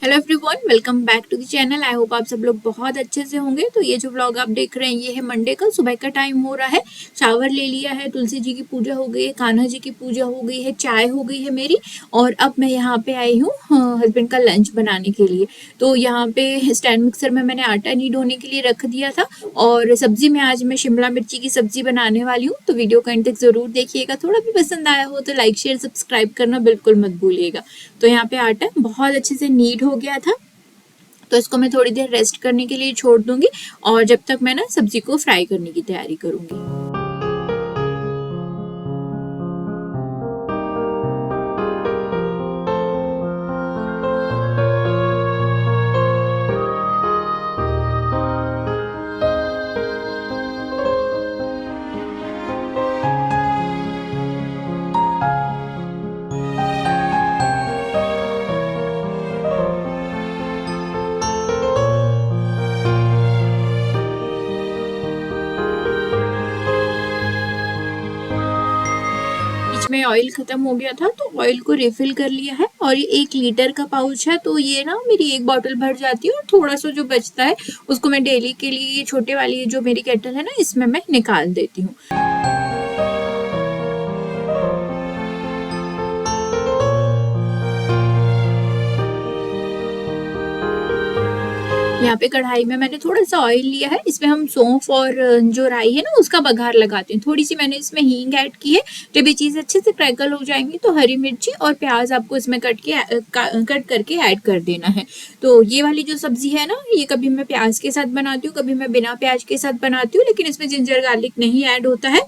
Hello everyone, welcome back to the channel. I hope आप सब लोग बहुत अच्छे से होंगे। तो ये जो व्लॉग आप देख रहे हैं ये है मंडे का सुबह का टाइम हो रहा है। शावर ले लिया है, तुलसी जी की पूजा हो गई है, कान्हा जी की पूजा हो गई है, चाय हो गई है मेरी। और अब मैं यहाँ पे आई हूँ हस्बैंड का लंच बनाने के लिए। तो यहाँ पे स्टैंड मिक्सर में मैंने आटा नीड होने के लिए रख दिया था। और सब्जी में आज मैं शिमला मिर्ची की सब्जी बनाने वाली हूँ। तो वीडियो को एंड तक जरूर देखिएगा। थोड़ा भी पसंद आया हो तो लाइक शेयर सब्सक्राइब करना बिल्कुल मत भूलिएगा। तो यहाँ पे आटा बहुत अच्छे से नीड हो गया था, तो इसको मैं थोड़ी देर रेस्ट करने के लिए छोड़ दूंगी। और जब तक मैं ना सब्जी को फ्राई करने की तैयारी करूंगी। बीच में ऑयल खत्म हो गया था तो ऑयल को रिफिल कर लिया है। और ये 1 लीटर का पाउच है, तो ये ना मेरी एक बॉटल भर जाती है। और थोड़ा सा जो बचता है उसको मैं डेली के लिए ये छोटे वाली जो मेरी केटल है ना इसमें मैं निकाल देती हूँ। यहाँ पे कढ़ाई में मैंने थोड़ा सा ऑयल लिया है। इसमें हम सौंफ और जो राई है ना उसका बघार लगाते हैं। थोड़ी सी मैंने इसमें हींग ऐड की है। जब ये चीज़ अच्छे से क्रैकल हो जाएंगी तो हरी मिर्ची और प्याज आपको इसमें कट करके ऐड कर देना है। तो ये वाली जो सब्जी है ना ये कभी मैं प्याज के साथ बनाती हूँ, कभी मैं बिना प्याज के साथ बनाती हूँ, लेकिन इसमें जिंजर गार्लिक नहीं ऐड होता है।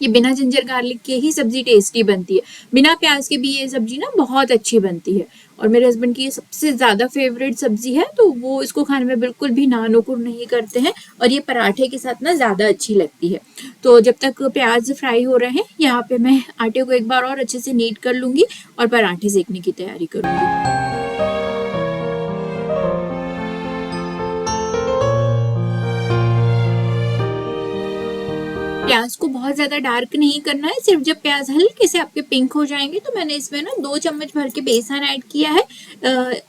ये बिना जिंजर गार्लिक के ही सब्जी टेस्टी बनती है। बिना प्याज के भी ये सब्जी ना बहुत अच्छी बनती है। और मेरे हस्बैंड की ये सबसे ज़्यादा फेवरेट सब्जी है, तो वो इसको खाने में बिल्कुल भी नानुकुर नहीं करते हैं। और ये पराठे के साथ ना ज़्यादा अच्छी लगती है। तो जब तक प्याज फ्राई हो रहे हैं यहाँ पे मैं आटे को एक बार और अच्छे से नीट कर लूँगी और पराठे सेकने की तैयारी करूँगी। प्याज को बहुत ज्यादा डार्क नहीं करना है। सिर्फ जब प्याज हल्के से आपके पिंक हो जाएंगे तो मैंने इसमें ना 2 चम्मच भर के बेसन ऐड किया है।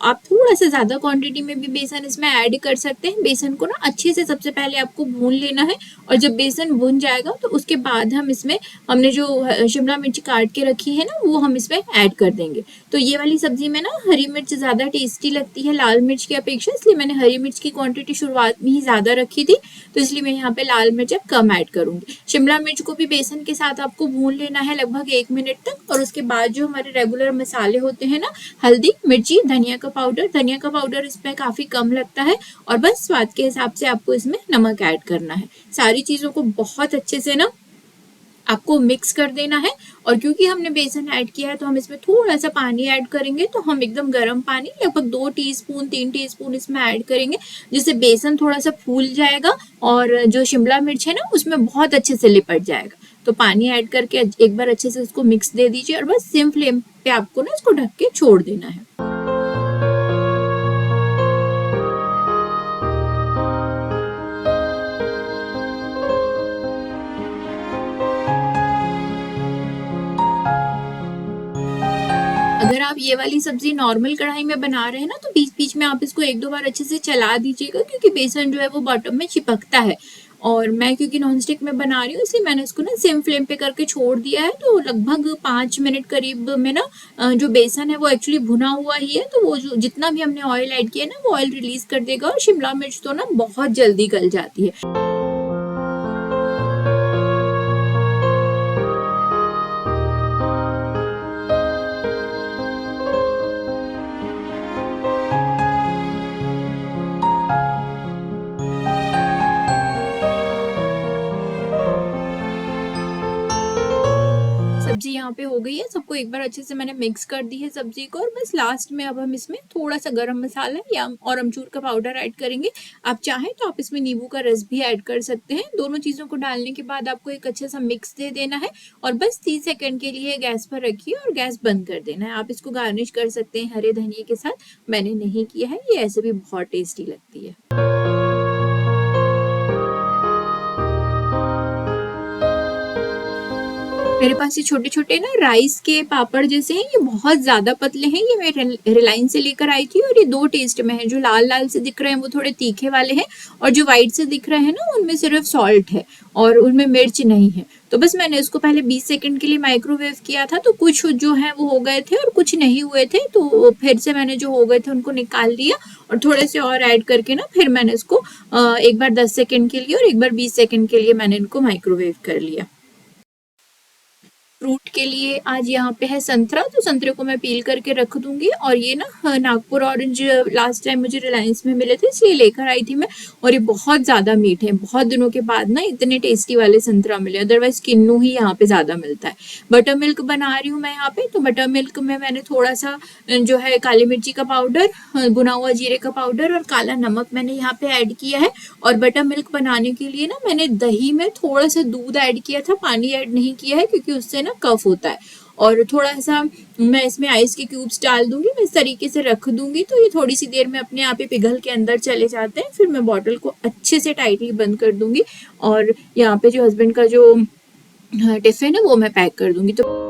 आप थोड़ा सा ज्यादा क्वांटिटी में भी बेसन इसमें ऐड कर सकते हैं। बेसन को ना अच्छे से सबसे पहले आपको भून लेना है। और जब बेसन भून जाएगा तो उसके बाद हम इसमें हमने जो शिमला मिर्च काट के रखी है ना वो हम इसमें ऐड कर देंगे। तो ये वाली सब्जी में ना हरी मिर्च ज्यादा टेस्टी लगती है लाल मिर्च की अपेक्षा, इसलिए मैंने हरी मिर्च की क्वांटिटी शुरुआत में ही ज्यादा रखी थी। तो इसलिए मैं यहाँ पे लाल मिर्च अब कम ऐड करूंगी। शिमला मिर्च को भी बेसन के साथ आपको भून लेना है लगभग 1 मिनट तक। और उसके बाद जो हमारे रेगुलर मसाले होते हैं ना, हल्दी, मिर्ची, धनिया का पाउडर इसमें काफी कम लगता है। और बस स्वाद के हिसाब से आपको इसमें नमक ऐड करना है। सारी चीजों को बहुत अच्छे से ना आपको मिक्स कर देना है। और क्योंकि हमने बेसन ऐड किया है तो हम इसमें थोड़ा सा पानी ऐड करेंगे। तो हम एकदम गर्म पानी लगभग 2 टीस्पून 3 टीस्पून इसमें ऐड करेंगे, जिससे बेसन थोड़ा सा फूल जाएगा और जो शिमला मिर्च है ना उसमें बहुत अच्छे से लिपट जाएगा। तो पानी ऐड करके एक बार अच्छे से उसको मिक्स दे दीजिए और बस सिम फ्लेम पे आपको ना इसको ढक के छोड़ देना है। अगर आप ये वाली सब्जी नॉर्मल कढ़ाई में बना रहे हैं ना तो बीच बीच में आप इसको 1-2 बार अच्छे से चला दीजिएगा, क्योंकि बेसन जो है वो बॉटम में चिपकता है। और मैं क्योंकि नॉन स्टिक में बना रही हूँ इसलिए मैंने इसको ना सिम फ्लेम पे करके छोड़ दिया है। तो लगभग 5 मिनट करीब में ना जो बेसन है वो एक्चुअली भुना हुआ ही है। तो वो जो जितना भी हमने ऑयल ऐड किया है ना वो ऑयल रिलीज कर देगा। और शिमला मिर्च तो ना बहुत जल्दी गल जाती है। सब्जी यहाँ पे हो गई है। सबको एक बार अच्छे से मैंने मिक्स कर दी है सब्जी को। और बस लास्ट में अब हम इसमें थोड़ा सा गरम मसाला या और अमचूर का पाउडर ऐड करेंगे। आप चाहें तो आप इसमें नींबू का रस भी ऐड कर सकते हैं। दोनों चीजों को डालने के बाद आपको एक अच्छा सा मिक्स दे देना है। और बस 30 सेकंड के लिए गैस पर रखिए और गैस बंद कर देना है। आप इसको गार्निश कर सकते हैं हरे धनिए के साथ। मैंने नहीं किया है, ये ऐसे भी बहुत टेस्टी लगती है। मेरे पास ये छोटे-छोटे ना राइस के पापड़ जैसे हैं, ये बहुत ज़्यादा पतले हैं, ये मैं रिलायंस से लेकर आई थी और ये 2 टेस्ट में हैं, जो लाल-लाल से दिख रहे हैं वो थोड़े तीखे वाले हैं और जो व्हाइट से दिख रहे हैं ना उनमें सिर्फ सॉल्ट है और उनमें मिर्च नहीं है। तो बस मैंने इसको पहले 20 सेकंड के लिए माइक्रोवेव किया था, तो कुछ जो है वो हो गए थे और कुछ नहीं हुए थे, तो फिर से मैंने जो हो गए थे उनको निकाल लिया और थोड़े से और ऐड करके ना फिर मैंने इसको एक बार 10 सेकंड के लिए और एक बार 20 सेकंड के लिए मैंने इनको माइक्रोवेव कर लिया। फ्रूट के लिए आज यहाँ पे है संतरा, तो संतरे को मैं पील करके रख दूंगी और ये ना नागपुर ऑरेंज लास्ट टाइम मुझे रिलायंस में मिले थे इसलिए लेकर आई थी मैं, और ये बहुत ज़्यादा मीठे हैं, बहुत दिनों के बाद ना इतने टेस्टी वाले संतरा मिले, अदरवाइज किन्नू ही यहाँ पे ज़्यादा मिलता है। बटर मिल्क बना रही हूँ मैं यहाँ पे, तो बटर मिल्क में मैंने थोड़ा सा जो है काली मिर्ची का पाउडर, भुना हुआ जीरे का पाउडर और काला नमक मैंने यहाँ पे ऐड किया है। और बटर मिल्क बनाने के लिए ना मैंने दही में थोड़ा सा दूध ऐड किया था, पानी ऐड नहीं किया है क्योंकि उससे ना कफ होता है। और थोड़ा सा मैं इसमें आइस के क्यूब्स डाल दूंगी, मैं इस तरीके से रख दूंगी तो ये थोड़ी सी देर में अपने आप ही पिघल के अंदर चले जाते हैं। फिर मैं बॉटल को अच्छे से टाइटली बंद कर दूंगी और यहाँ पे जो हस्बैंड का जो टिफिन है वो मैं पैक कर दूंगी। तो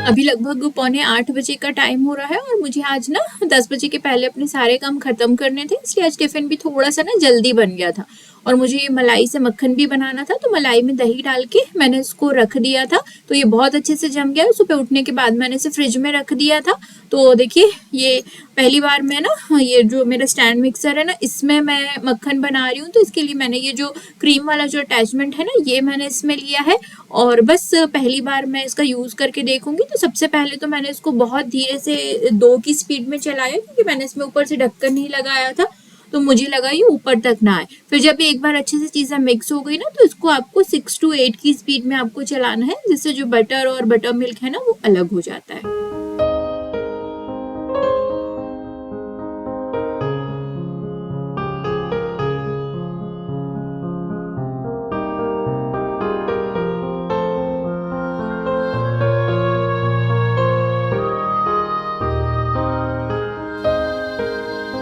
अभी लगभग 7:45 बजे का टाइम हो रहा है और मुझे आज ना 10 बजे के पहले अपने सारे काम खत्म करने थे, इसलिए आज टिफिन भी थोड़ा सा ना जल्दी बन गया था। और मुझे ये मलाई से मक्खन भी बनाना था, तो मलाई में दही डाल के मैंने इसको रख दिया था, तो ये बहुत अच्छे से जम गया। सुबह उठने के बाद मैंने इसे फ्रिज में रख दिया था। तो देखिए ये पहली बार मैं ना ये जो मेरा स्टैंड मिक्सर है ना इसमें मैं मक्खन बना रही हूँ, तो इसके लिए मैंने ये जो क्रीम वाला जो अटैचमेंट है ना ये मैंने इसमें लिया है और बस पहली बार मैं इसका यूज़ करके देखूंगी। तो सबसे पहले तो मैंने इसको बहुत धीरे से 2 की स्पीड में चलाया क्योंकि मैंने इसमें ऊपर से ढक्कन नहीं लगाया था, तो मुझे लगा ये ऊपर तक ना आए। फिर जब एक बार अच्छे से चीज़ें मिक्स हो गई ना तो इसको आपको 6 to 8 की स्पीड में आपको चलाना है, जिससे जो बटर और बटर मिल्क है ना वो अलग हो जाता है।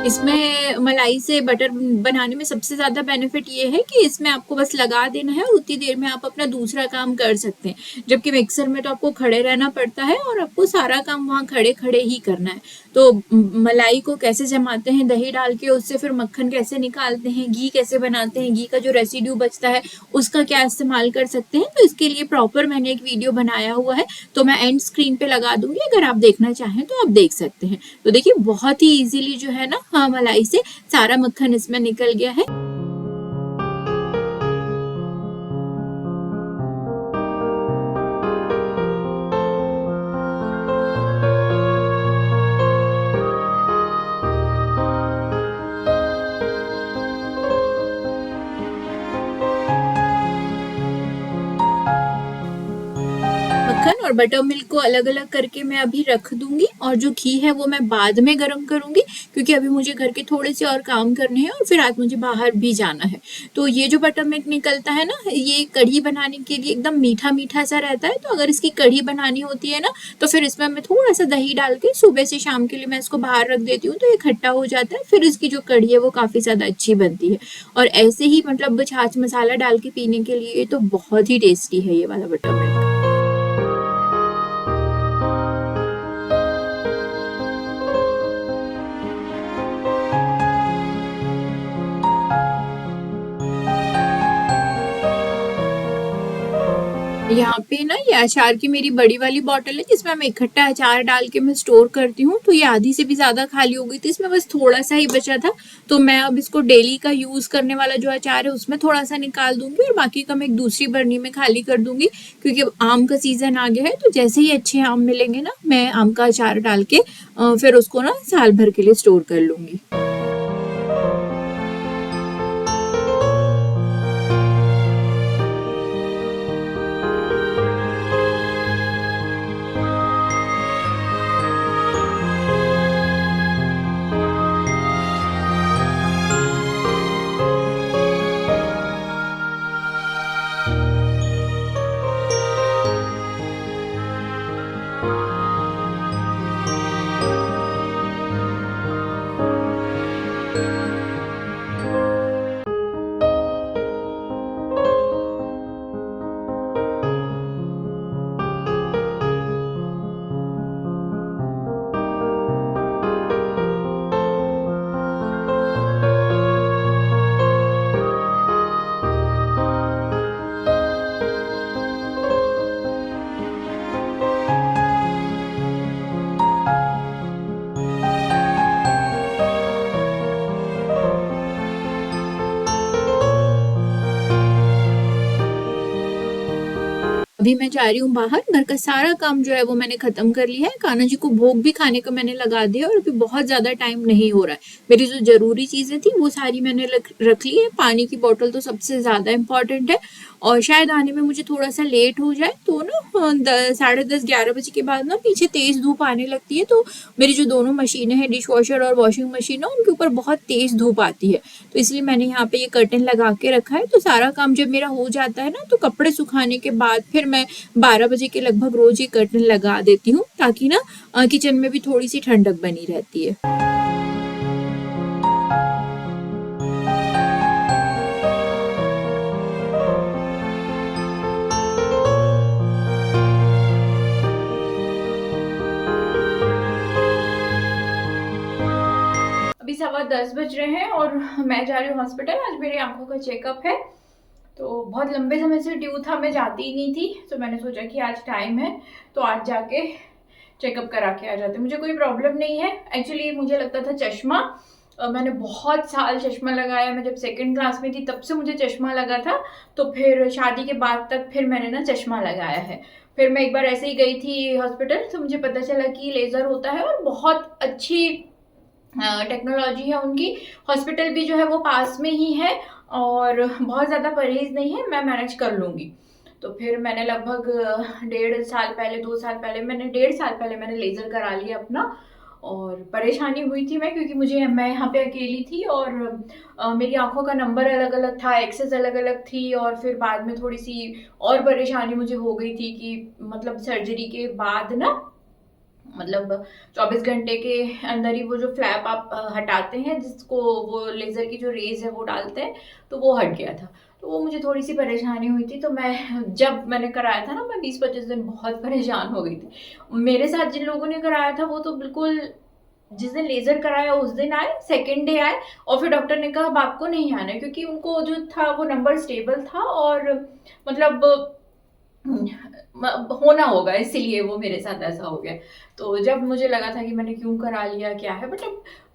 इसमें मलाई से बटर बनाने में सबसे ज़्यादा बेनिफिट ये है कि इसमें आपको बस लगा देना है और उतनी देर में आप अपना दूसरा काम कर सकते हैं, जबकि मिक्सर में तो आपको खड़े रहना पड़ता है और आपको सारा काम वहाँ खड़े खड़े ही करना है। तो मलाई को कैसे जमाते हैं दही डाल के, उससे फिर मक्खन कैसे निकालते हैं, घी कैसे बनाते हैं, घी का जो रेसिड्यू बचता है उसका क्या इस्तेमाल कर सकते हैं, तो इसके लिए प्रॉपर मैंने एक वीडियो बनाया हुआ है, तो मैं एंड स्क्रीन पे लगा दूंगी, अगर आप देखना चाहें तो आप देख सकते हैं। तो देखिए बहुत ही इजीली जो है ना मलाई से सारा मक्खन इसमें निकल गया है। मक्खन और बटर मिल्क को अलग अलग करके मैं अभी रख दूंगी और जो घी है वो मैं बाद में गर्म करूंगी, क्योंकि अभी मुझे घर के थोड़े से और काम करने हैं और फिर आज मुझे बाहर भी जाना है। तो ये जो बटर मिल्क निकलता है ना ये कढ़ी बनाने के लिए एकदम मीठा मीठा सा रहता है, तो अगर इसकी कढ़ी बनानी होती है ना तो फिर इसमें मैं थोड़ा सा दही डाल के सुबह से शाम के लिए मैं इसको बाहर रख देती हूँ, तो ये खट्टा हो जाता है, फिर इसकी जो कढ़ी है वो काफ़ी ज़्यादा अच्छी बनती है। और ऐसे ही मतलब छाछ मसाला डाल के पीने के लिए तो बहुत ही टेस्टी है ये वाला बटर मिल्क। यहाँ पे ना ये अचार की मेरी बड़ी वाली बॉटल है जिसमें मैं इकट्ठा अचार डाल के मैं स्टोर करती हूँ, तो ये आधी से भी ज़्यादा खाली हो गई थी, इसमें बस थोड़ा सा ही बचा था, तो मैं अब इसको डेली का यूज़ करने वाला जो अचार है उसमें थोड़ा सा निकाल दूंगी और बाकी का मैं एक दूसरी बर्नी में खाली कर दूंगी, क्योंकि अब आम का सीज़न आ गया है, तो जैसे ही अच्छे आम मिलेंगे ना मैं आम का अचार डाल के फिर उसको ना साल भर के लिए स्टोर कर लूँगी। अभी मैं जा रही हूँ बाहर, घर का सारा काम जो है वो मैंने खत्म कर लिया है। कान्हा जी को भोग भी खाने का मैंने लगा दिया और अभी बहुत ज़्यादा टाइम नहीं हो रहा है। मेरी जो ज़रूरी चीज़ें थी वो सारी मैंने रख ली है। पानी की बोतल तो सबसे ज़्यादा इम्पॉर्टेंट है और शायद आने में मुझे थोड़ा सा लेट हो जाए तो ना 10:30-11 बजे के बाद ना पीछे तेज़ धूप आने लगती है। तो मेरी जो दोनों मशीनें हैं, डिश वॉशर और वॉशिंग मशीन है, उनके ऊपर बहुत तेज़ धूप आती है। तो इसलिए मैंने यहाँ पे ये कर्टन लगा के रखा है। तो सारा काम जब मेरा हो जाता है ना तो कपड़े सुखाने के बाद फिर मैं 12 बजे के लगभग रोज ये कर्टन लगा देती हूँ ताकि ना किचन में भी थोड़ी सी ठंडक बनी रहती है। अभी 10:15 बज रहे हैं और मैं जा रही हूँ हॉस्पिटल। आज मेरी आंखों का चेकअप है। तो बहुत लंबे समय से ड्यू था, मैं जाती ही नहीं थी, तो मैंने सोचा कि आज टाइम है तो आज जाके चेकअप करा के आ जाते। मुझे कोई प्रॉब्लम नहीं है। एक्चुअली मुझे लगता था चश्मा, मैंने बहुत साल चश्मा लगाया। मैं जब सेकंड क्लास में थी तब से मुझे चश्मा लगा था, तो फिर शादी के बाद तक फिर मैंने ना चश्मा लगाया है। फिर मैं एक बार ऐसे ही गई थी हॉस्पिटल, तो मुझे पता चला कि लेज़र होता है और बहुत अच्छी टेक्नोलॉजी है उनकी। हॉस्पिटल भी जो है वो पास में ही है और बहुत ज़्यादा परहेज नहीं है, मैं मैनेज कर लूँगी। तो फिर मैंने लगभग 1.5 साल पहले, 2 साल पहले, 1.5 साल पहले मैंने लेज़र करा लिया अपना। और परेशानी हुई थी मैं, क्योंकि मैं यहाँ पे अकेली थी और मेरी आंखों का नंबर अलग अलग था, एक्सेस अलग अलग थी। और फिर बाद में थोड़ी सी और परेशानी मुझे हो गई थी कि मतलब सर्जरी के बाद ना, मतलब 24 घंटे के अंदर ही वो जो फ्लैप आप हटाते हैं, जिसको वो लेज़र की जो रेज है वो डालते हैं, तो वो हट गया था। तो वो मुझे थोड़ी सी परेशानी हुई थी। तो जब मैंने कराया था ना, मैं 20-25 दिन बहुत परेशान हो गई थी। मेरे साथ जिन लोगों ने कराया था वो तो बिल्कुल जिस दिन लेज़र कराया उस दिन आए, सेकेंड डे आए और फिर डॉक्टर ने कहा अब आपको नहीं आना है, क्योंकि उनको जो था वो नंबर स्टेबल था और मतलब होना होगा, इसीलिए वो मेरे साथ ऐसा हो गया। तो जब मुझे लगा था कि मैंने क्यों करा लिया, क्या है, बट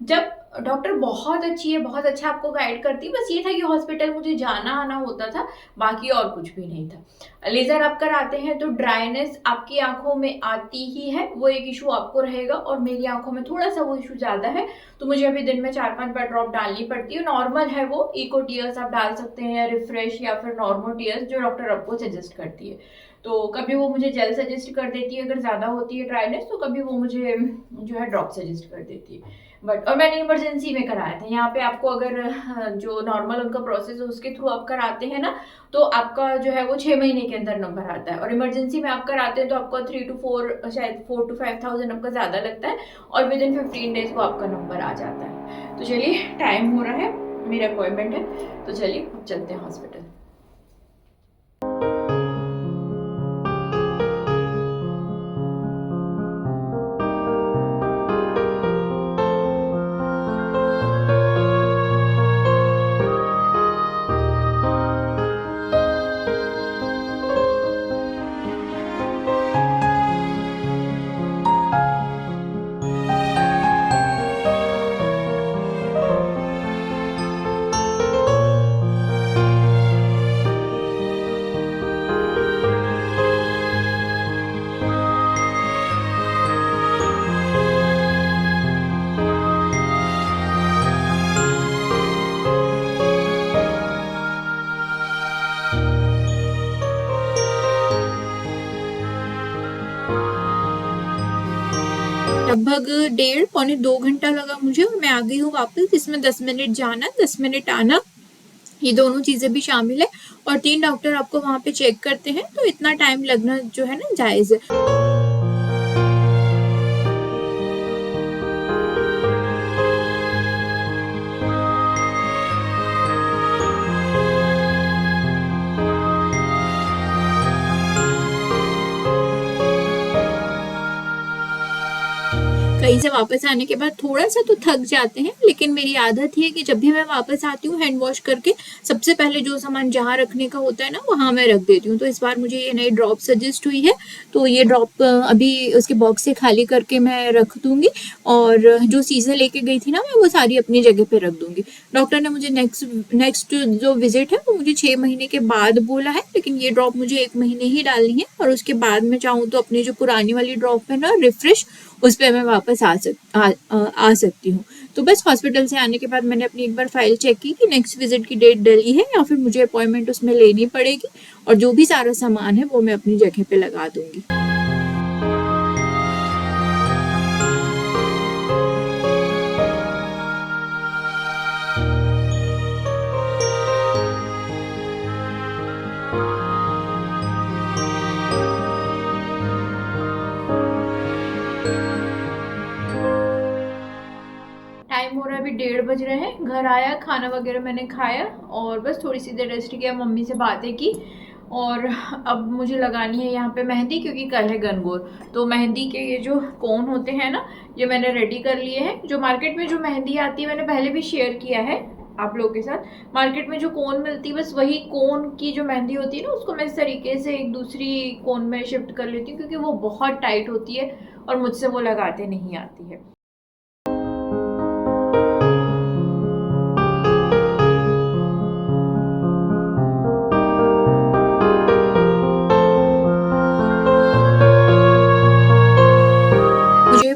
जब डॉक्टर बहुत अच्छी है, बहुत अच्छा आपको गाइड करती है। बस ये था कि हॉस्पिटल मुझे जाना आना होता था, बाकी और कुछ भी नहीं था। लेज़र आप कराते हैं तो ड्राइनेस आपकी आंखों में आती ही है, वो एक इशू आपको रहेगा और मेरी आंखों में थोड़ा सा वो इशू ज़्यादा है। तो मुझे अभी दिन में 4-5 बार ड्रॉप डालनी पड़ती है। नॉर्मल है वो, इको टीयर्स आप डाल सकते हैं या रिफ्रेश या फिर नॉर्मल टीयर्स जो डॉक्टर आपको सजेस्ट करती है। तो कभी वो मुझे जेल सजेस्ट कर देती है अगर ज़्यादा होती है ड्राइनेस, तो कभी वो मुझे जो है ड्रॉप सजेस्ट कर देती है। और मैंने इमरजेंसी में कराया था। यहाँ पे आपको अगर जो नॉर्मल उनका प्रोसेस है उसके थ्रू आप कराते हैं ना, तो आपका जो है वो 6 महीने के अंदर नंबर आता है। और इमरजेंसी में आप कराते हैं तो आपका 3 to 4, शायद 4 to 5,000 आपका ज़्यादा लगता है और विद इन 15 डेज को आपका नंबर आ जाता है। तो चलिए, टाइम हो रहा है, मेरा अपॉइंटमेंट है, तो चलिए चलते हैं हॉस्पिटल। लगभग 1.5-पौने 2 घंटा लगा मुझे और मैं आ गई हूँ वापस। इसमें 10 मिनट जाना, 10 मिनट आना, ये दोनों चीजें भी शामिल है। और 3 डॉक्टर आपको वहाँ पे चेक करते हैं, तो इतना टाइम लगना जो है ना जायज है। कहीं से वापस आने के बाद थोड़ा सा तो थक जाते हैं, लेकिन मेरी आदत ही है कि जब भी मैं वापस आती हूँ हैंड वॉश करके सबसे पहले जो सामान जहाँ रखने का होता है ना वहाँ मैं रख देती हूँ। तो इस बार मुझे ये नई ड्रॉप सजेस्ट हुई है, तो ये ड्रॉप अभी उसके बॉक्स से खाली करके मैं रख दूंगी, और जो चीज़ें लेके गई थी ना मैं वो सारी अपनी जगह पे रख दूंगी। डॉक्टर ने मुझे नेक्स्ट जो विजिट है वो मुझे 6 महीने के बाद बोला है, लेकिन ये ड्रॉप मुझे 1 महीने ही डालनी है, और उसके बाद मैं चाहूँ तो अपनी जो पुरानी वाली ड्रॉप है ना रिफ्रेश, उस पर मैं वापस आ सकती हूँ। तो बस हॉस्पिटल से आने के बाद मैंने अपनी एक बार फाइल चेक की कि नेक्स्ट विजिट की डेट डली है या फिर मुझे अपॉइंटमेंट उसमें लेनी पड़ेगी, और जो भी सारा सामान है वो मैं अपनी जगह पे लगा दूंगी। टाइम हो रहा है अभी 1:30 बज रहे हैं। घर आया, खाना वगैरह मैंने खाया और बस थोड़ी सी देर रेस्ट किया, मम्मी से बातें की, और अब मुझे लगानी है यहाँ पे मेहंदी, क्योंकि कल है गणगौर। तो मेहंदी के ये जो कोन होते हैं ना, ये मैंने रेडी कर लिए हैं। जो मार्केट में जो मेहंदी आती है मैंने पहले भी शेयर किया है आप लोगों के साथ। मार्केट में जो कोन मिलती है बस वही कोन की जो मेहंदी होती है ना, उसको मैं इस तरीके से एक दूसरी कोन में शिफ्ट कर लेती हूँ, क्योंकि वो बहुत टाइट होती है और मुझसे वो लगाते नहीं आती है।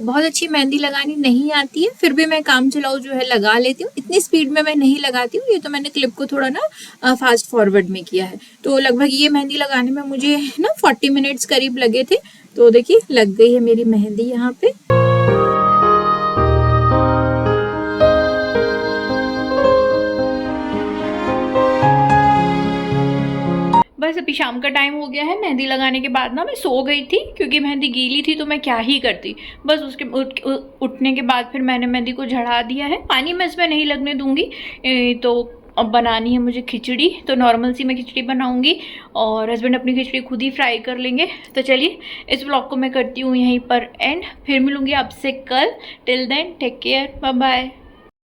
बहुत अच्छी मेहंदी लगानी नहीं आती है, फिर भी मैं काम चलाऊ जो है लगा लेती हूँ। इतनी स्पीड में मैं नहीं लगाती हूँ, ये तो मैंने क्लिप को थोड़ा ना फास्ट फॉरवर्ड में किया है। तो लगभग ये मेहंदी लगाने में मुझे ना 40 मिनट्स करीब लगे थे। तो देखिए लग गई है मेरी मेहंदी यहाँ पे। बस अभी शाम का टाइम हो गया है। मेहंदी लगाने के बाद ना मैं सो गई थी, क्योंकि मेहंदी गीली थी तो मैं क्या ही करती। बस उसके उठने के बाद फिर मैंने मेहंदी को झड़ा दिया है। पानी मैं इसमें नहीं लगने दूंगी। तो अब बनानी है मुझे खिचड़ी, तो नॉर्मल सी मैं खिचड़ी बनाऊंगी और हस्बैंड अपनी खिचड़ी खुद ही फ्राई कर लेंगे। तो चलिए इस व्लॉग को मैं करती हूँ यहीं पर एंड, फिर मिलूंगी आपसे कल। Till then take care, bye bye.